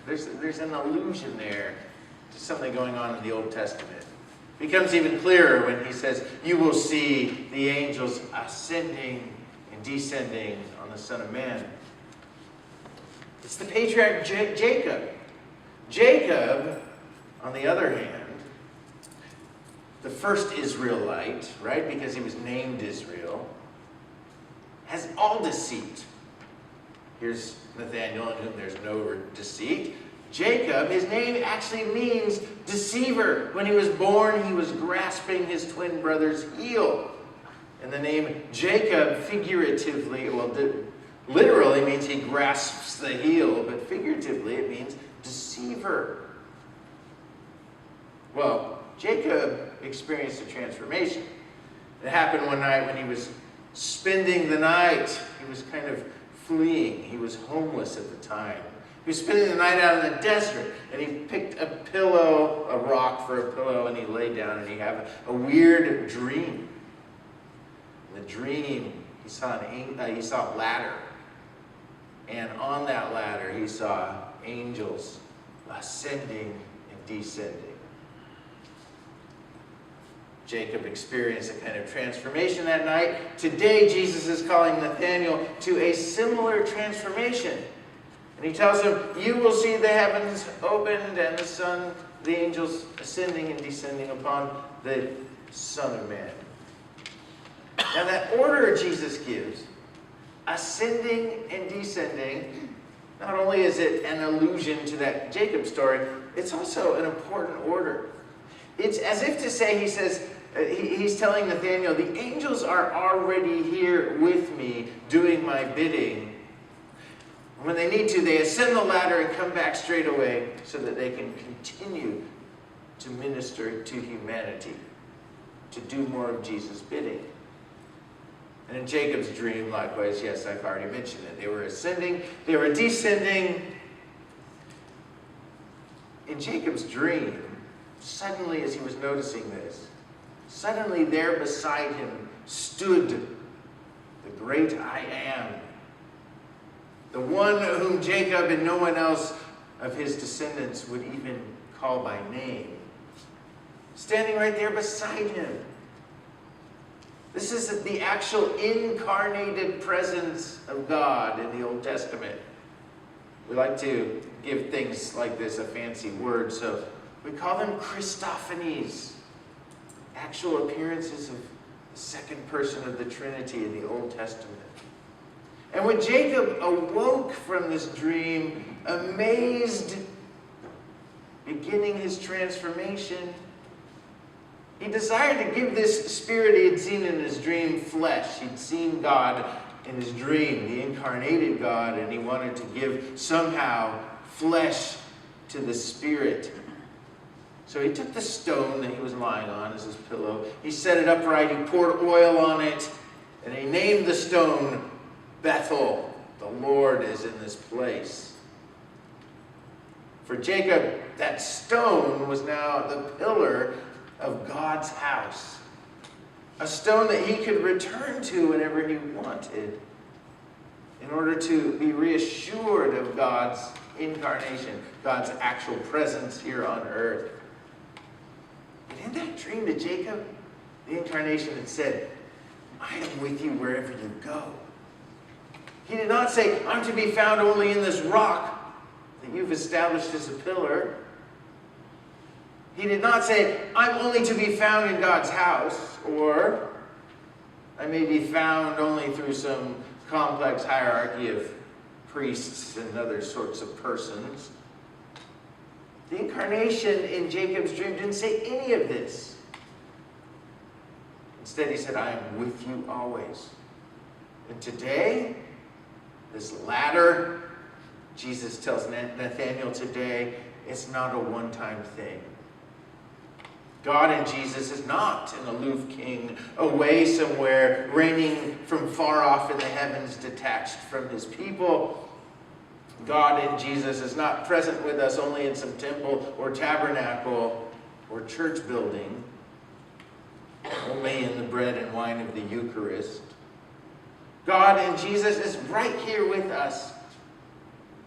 There's an allusion there to something going on in the Old Testament. It becomes even clearer when he says, you will see the angels ascending and descending on the Son of Man. It's the patriarch Jacob. Jacob, on the other hand, the first Israelite, right, because he was named Israel, has all deceit. Here's Nathaniel, in whom there's no deceit. Jacob, his name actually means deceiver. When he was born, he was grasping his twin brother's heel. And the name Jacob figuratively, literally means he grasps the heel, but figuratively it means deceiver. Well, Jacob experienced a transformation. It happened one night when he was spending the night. He was kind of fleeing. He was homeless at the time. He was spending the night out in the desert, and he picked a pillow, a rock for a pillow, and he lay down, and he had a weird dream. In the dream, he saw a ladder, and on that ladder he saw angels ascending and descending. Jacob experienced a kind of transformation that night. Today, Jesus is calling Nathanael to a similar transformation. And he tells him, you will see the heavens opened and the angels ascending and descending upon the Son of Man. Now that order Jesus gives, ascending and descending, not only is it an allusion to that Jacob story, it's also an important order. It's as if to say, he's telling Nathanael, the angels are already here with me doing my bidding. When they need to, they ascend the ladder and come back straight away so that they can continue to minister to humanity, to do more of Jesus' bidding. And in Jacob's dream, likewise, yes, I've already mentioned it. They were ascending, they were descending. In Jacob's dream, suddenly as he was noticing this, suddenly there beside him stood the great I Am, the one whom Jacob and no one else of his descendants would even call by name, standing right there beside him. This is the actual incarnated presence of God in the Old Testament. We like to give things like this a fancy word, so we call them Christophanies, actual appearances of the second person of the Trinity in the Old Testament. And when Jacob awoke from this dream, amazed, beginning his transformation, he desired to give this spirit he had seen in his dream flesh. He'd seen God in his dream, the incarnated God, and he wanted to give somehow flesh to the spirit. So he took the stone that he was lying on as his pillow. He set it upright. He poured oil on it. And he named the stone Bethel. The Lord is in this place. For Jacob, that stone was now the pillar of God's house. A stone that he could return to whenever he wanted in order to be reassured of God's incarnation, God's actual presence here on earth. And in that dream to Jacob, the incarnation had said, I am with you wherever you go. He did not say, I'm to be found only in this rock that you've established as a pillar. He did not say, I'm only to be found in God's house, or I may be found only through some complex hierarchy of priests and other sorts of persons. The incarnation in Jacob's dream didn't say any of this. Instead, he said, I am with you always. And today, this ladder, Jesus tells Nathanael today, it's not a one-time thing. God in Jesus is not an aloof king, away somewhere, reigning from far off in the heavens, detached from his people. God in Jesus is not present with us only in some temple or tabernacle or church building, only in the bread and wine of the Eucharist. God in Jesus is right here with us.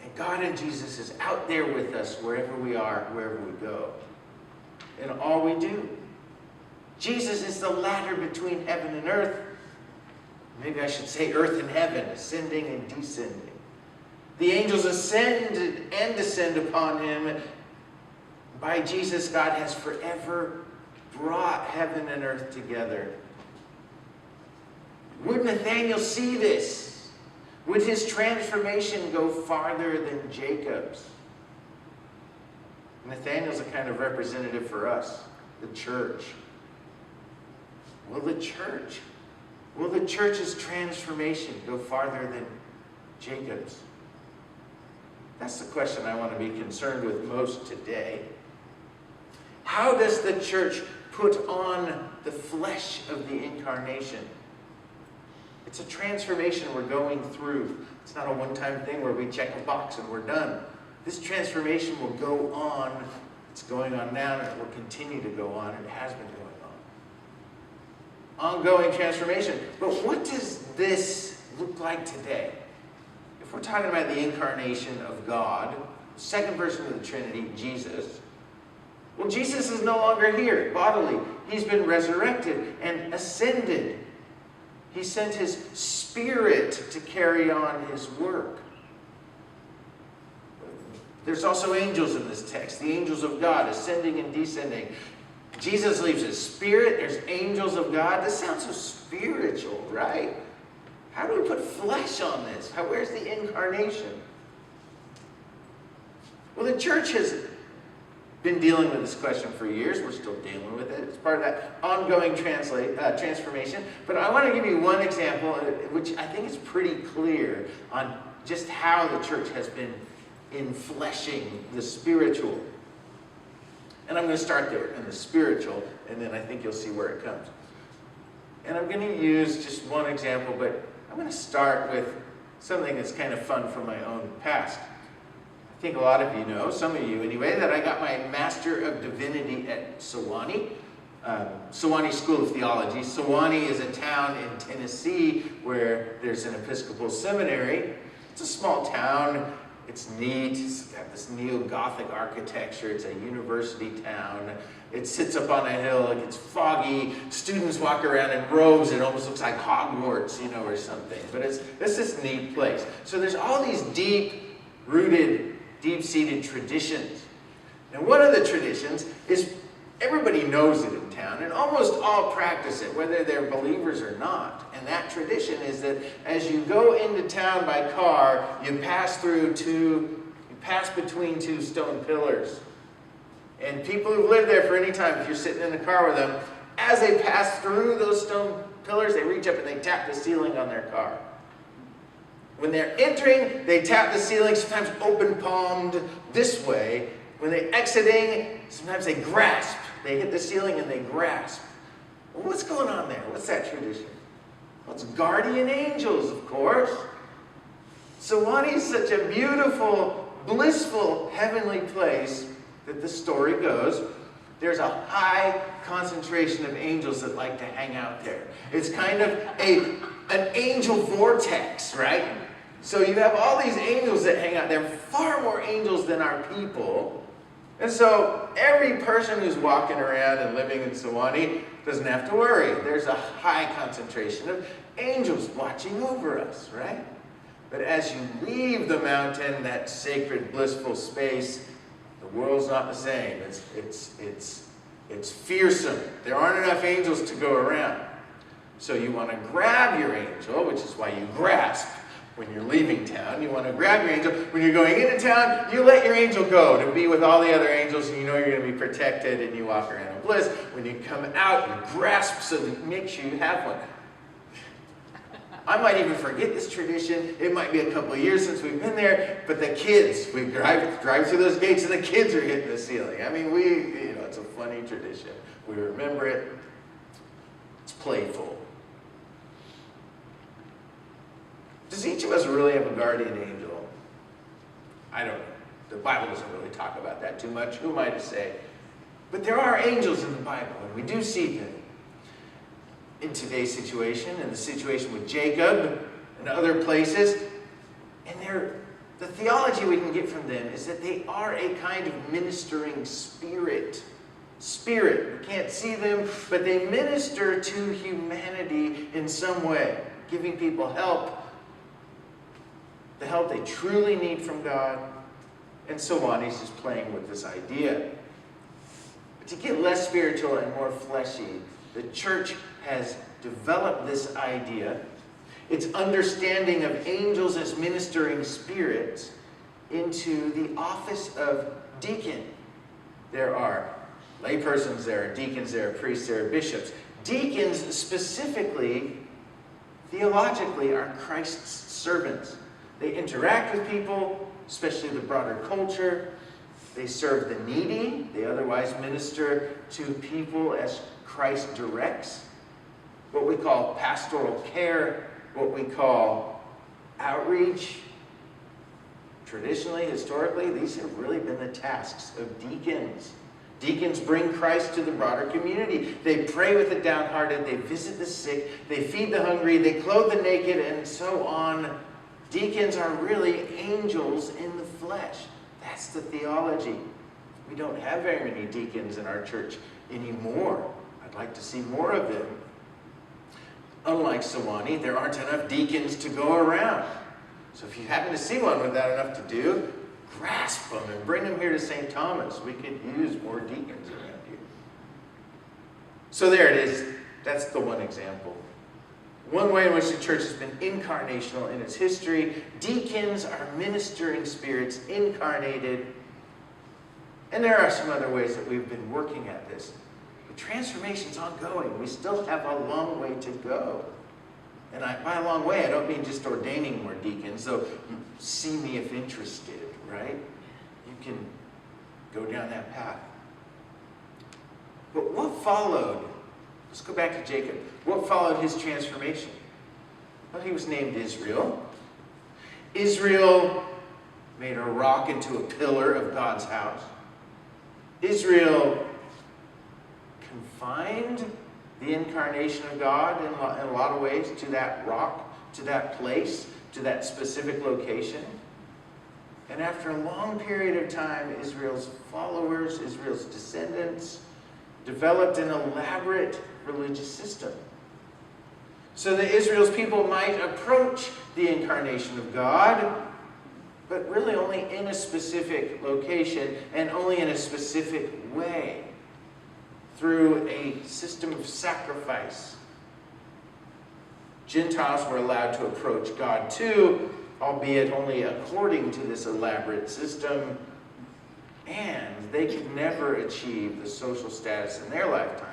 And God and Jesus is out there with us wherever we are, wherever we go, in all we do. Jesus is the ladder between heaven and earth. Maybe I should say earth and heaven, ascending and descending. The angels ascend and descend upon him. By Jesus, God has forever brought heaven and earth together. Would Nathanael see this? Would his transformation go farther than Jacob's? Nathanael's a kind of representative for us, the church. Will the church's transformation go farther than Jacob's? That's the question I want to be concerned with most today. How does the church put on the flesh of the incarnation? It's a transformation we're going through. It's not a one-time thing where we check a box and we're done. This transformation will go on. It's going on now, and it will continue to go on. It has been going on. Ongoing transformation. But what does this look like today? If we're talking about the incarnation of God, the second person of the Trinity, Jesus, well, Jesus is no longer here bodily. He's been resurrected and ascended. He sent his Spirit to carry on his work. There's also angels in this text, the angels of God ascending and descending. Jesus leaves his Spirit. There's angels of God. This sounds so spiritual, right? How do we put flesh on this? Where's the incarnation? Well, the church has been dealing with this question for years. We're still dealing with it. It's part of that ongoing transformation. But I want to give you one example, which I think is pretty clear on just how the church has been infleshing the spiritual. And I'm going to start there in the spiritual, and then I think you'll see where it comes. And I'm going to use just one example, but I'm going to start with something that's kind of fun from my own past. I think a lot of you know, some of you anyway, that I got my Master of Divinity at Sewanee. Sewanee School of Theology. Sewanee is a town in Tennessee where there's an Episcopal seminary. It's a small town. It's neat. It's got this neo-Gothic architecture. It's a university town. It sits up on a hill. It gets foggy. Students walk around in robes. It almost looks like Hogwarts, or something. But it's this neat place. So there's all these deep-rooted, deep-seated traditions. And one of the traditions is everybody knows it in town, and almost all practice it, whether they're believers or not. And that tradition is that as you go into town by car, you pass between two stone pillars. And people who've lived there for any time, if you're sitting in the car with them, as they pass through those stone pillars, they reach up and they tap the ceiling on their car. When they're entering, they tap the ceiling, sometimes open-palmed this way. When they're exiting, sometimes they grasp. They hit the ceiling and they grasp. Well, what's going on there? What's that tradition? Well, it's guardian angels, of course. Sewanee is such a beautiful, blissful, heavenly place that the story goes, there's a high concentration of angels that like to hang out there. It's kind of an angel vortex, right? So you have all these angels that hang out there, far more angels than our people. And so every person who's walking around and living in Sewanee doesn't have to worry. There's a high concentration of angels watching over us, right? But as you leave the mountain, that sacred, blissful space, the world's not the same. It's fearsome. There aren't enough angels to go around. So you want to grab your angel, which is why you grasp when you're leaving town. You want to grab your angel. When you're going into town, you let your angel go to be with all the other angels, and you know you're going to be protected, and you walk around in bliss. When you come out, you grasp so that you make sure you have one. I might even forget this tradition. It might be a couple of years since we've been there, but the kids, we drive through those gates and the kids are hitting the ceiling. I mean, it's a funny tradition. We remember it. It's playful. Does each of us really have a guardian angel? I don't know. The Bible doesn't really talk about that too much. Who am I to say? But there are angels in the Bible, and we do see them. In today's situation, and the situation with Jacob and other places, and The theology we can get from them is that they are a kind of ministering spirit. Spirit. We can't see them, but they minister to humanity in some way, giving people help, the help they truly need from God, and so on. He's just playing with this idea. But to get less spiritual and more fleshy, the church has developed this idea, its understanding of angels as ministering spirits, into the office of deacon. There are laypersons, there are deacons, there are priests, there are bishops. Deacons specifically, theologically, are Christ's servants. They interact with people, especially the broader culture. They serve the needy. They otherwise minister to people as Christ directs. What we call pastoral care, what we call outreach. Traditionally, historically, these have really been the tasks of deacons. Deacons bring Christ to the broader community. They pray with the downhearted. They visit the sick. They feed the hungry. They clothe the naked, and so on. Deacons are really angels in the flesh. That's the theology. We don't have very many deacons in our church anymore. I'd like to see more of them. Unlike Sewanee, there aren't enough deacons to go around. So if you happen to see one without enough to do, grasp them and bring them here to St. Thomas. We could use more deacons around here. So there it is. That's the one example. One way in which the church has been incarnational in its history. Deacons are ministering spirits incarnated. And there are some other ways that we've been working at this. The transformation's ongoing. We still have a long way to go. And by a long way, I don't mean just ordaining more deacons, though see me if interested, right? You can go down that path. But what followed? Let's go back to Jacob. What followed his transformation? Well, he was named Israel. Israel made a rock into a pillar of God's house. Israel confined the incarnation of God in a lot of ways to that rock, to that place, to that specific location. And after a long period of time, Israel's followers, Israel's descendants, developed an elaborate religious system, so that Israel's people might approach the incarnation of God, but really only in a specific location and only in a specific way, through a system of sacrifice. Gentiles were allowed to approach God too, albeit only according to this elaborate system, and they could never achieve the social status in their lifetime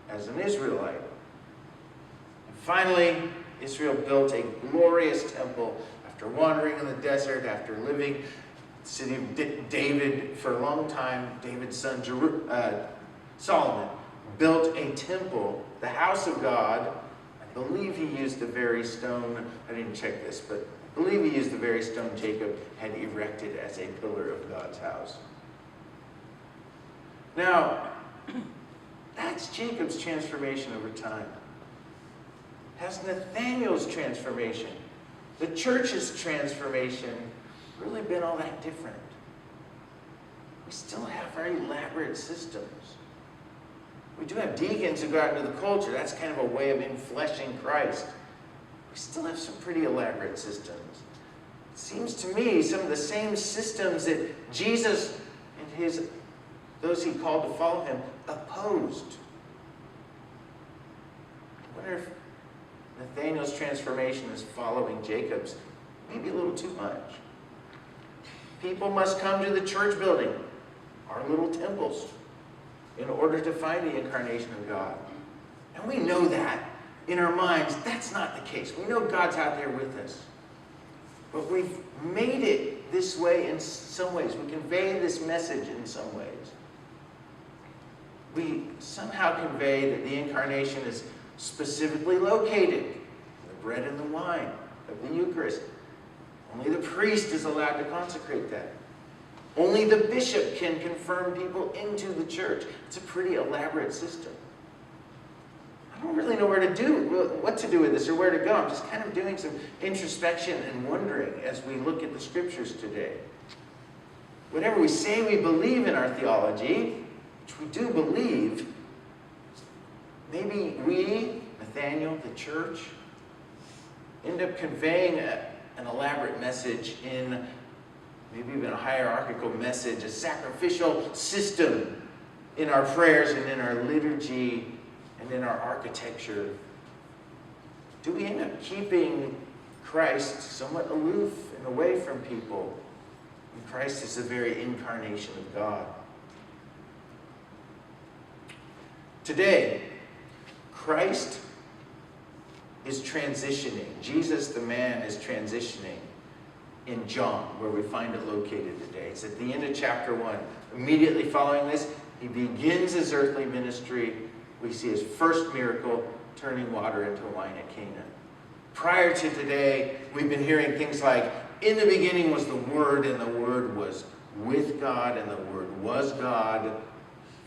as an Israelite. And finally, Israel built a glorious temple after wandering in the desert, after living in the city of David for a long time. David's son Solomon built a temple, the house of God. I believe he used the very stone, I didn't check this, but I believe he used the very stone Jacob had erected as a pillar of God's house. Now, that's Jacob's transformation over time. Has Nathaniel's transformation, the church's transformation, really been all that different? We still have very elaborate systems. We do have deacons who go out into the culture. That's kind of a way of infleshing Christ. We still have some pretty elaborate systems. It seems to me some of the same systems that Jesus and those he called to follow him opposed. I wonder if Nathaniel's transformation is following Jacob's maybe a little too much. People must come to the church building, our little temples, in order to find the incarnation of God. And we know that in our minds, that's not the case. We know God's out there with us. But we've made it this way in some ways. We convey this message in some ways. We somehow convey that the incarnation is specifically located in the bread and the wine of the Eucharist. Only the priest is allowed to consecrate that. Only the bishop can confirm people into the church. It's a pretty elaborate system. I don't really know what to do with this or where to go. I'm just kind of doing some introspection and wondering as we look at the scriptures today. Whatever we say we believe in our theology, which we do believe, maybe we, Nathaniel, the church, end up conveying an elaborate message in maybe even a hierarchical message, a sacrificial system in our prayers and in our liturgy and in our architecture. Do we end up keeping Christ somewhat aloof and away from people? And Christ is the very incarnation of God. Today, Christ is transitioning. Jesus, the man, is transitioning in John, where we find it located today. It's at the end of chapter 1. Immediately following this, he begins his earthly ministry. We see his first miracle, turning water into wine at Cana. Prior to today, we've been hearing things like, in the beginning was the Word, and the Word was with God, and the Word was God. A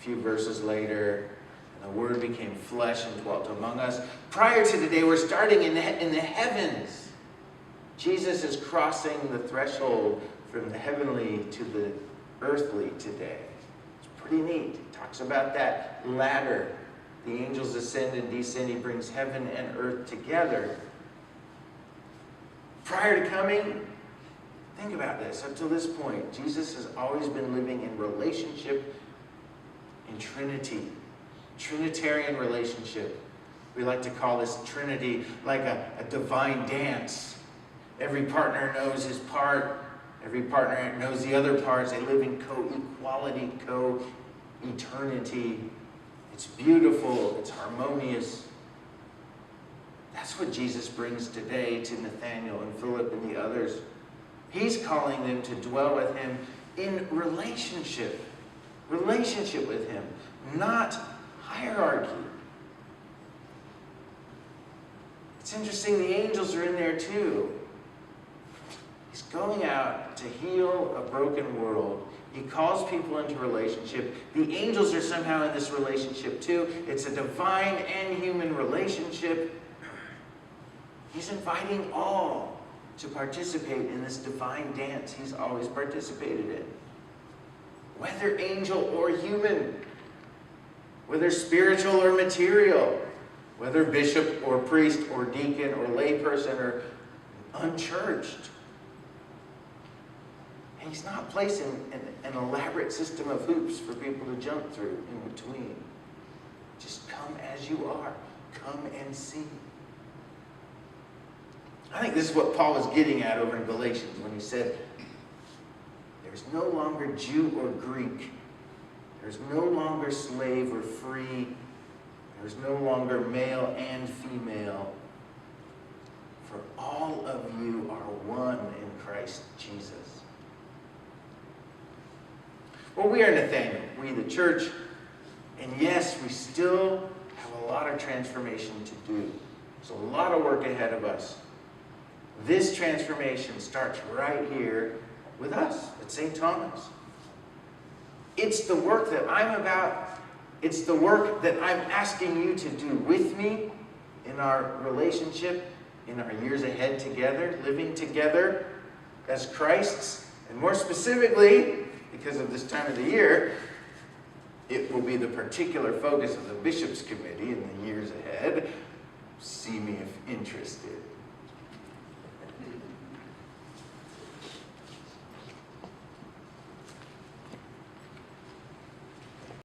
few verses later, and the Word became flesh and dwelt among us. Prior to today, we're starting in the heavens. Jesus is crossing the threshold from the heavenly to the earthly today. It's pretty neat. He talks about that ladder. The angels ascend and descend. He brings heaven and earth together. Prior to coming, think about this. Up to this point, Jesus has always been living in relationship in Trinity. Trinitarian relationship. We like to call this Trinity like a divine dance. Every partner knows his part. Every partner knows the other parts. They live in co-equality, co-eternity. It's beautiful. It's harmonious. That's what Jesus brings today to Nathaniel and Philip and the others. He's calling them to dwell with him in relationship. Relationship with him, not hierarchy. It's interesting, the angels are in there too. He's going out to heal a broken world. He calls people into relationship. The angels are somehow in this relationship too. It's a divine and human relationship. He's inviting all to participate in this divine dance he's always participated in. Whether angel or human, whether spiritual or material, whether bishop or priest or deacon or layperson or unchurched. And he's not placing an elaborate system of hoops for people to jump through in between. Just come as you are. Come and see. I think this is what Paul was getting at over in Galatians when he said, there's no longer Jew or Greek. There's no longer slave or free. There's no longer male and female. For all of you are one in Christ Jesus. Well, we are Nathaniel, we the church, and yes, we still have a lot of transformation to do. There's a lot of work ahead of us. This transformation starts right here with us at St. Thomas. It's the work that I'm about. It's the work that I'm asking you to do with me in our relationship, in our years ahead together, living together as Christ's. And more specifically, because of this time of the year, it will be the particular focus of the Bishops' Committee in the years ahead. See me if interested.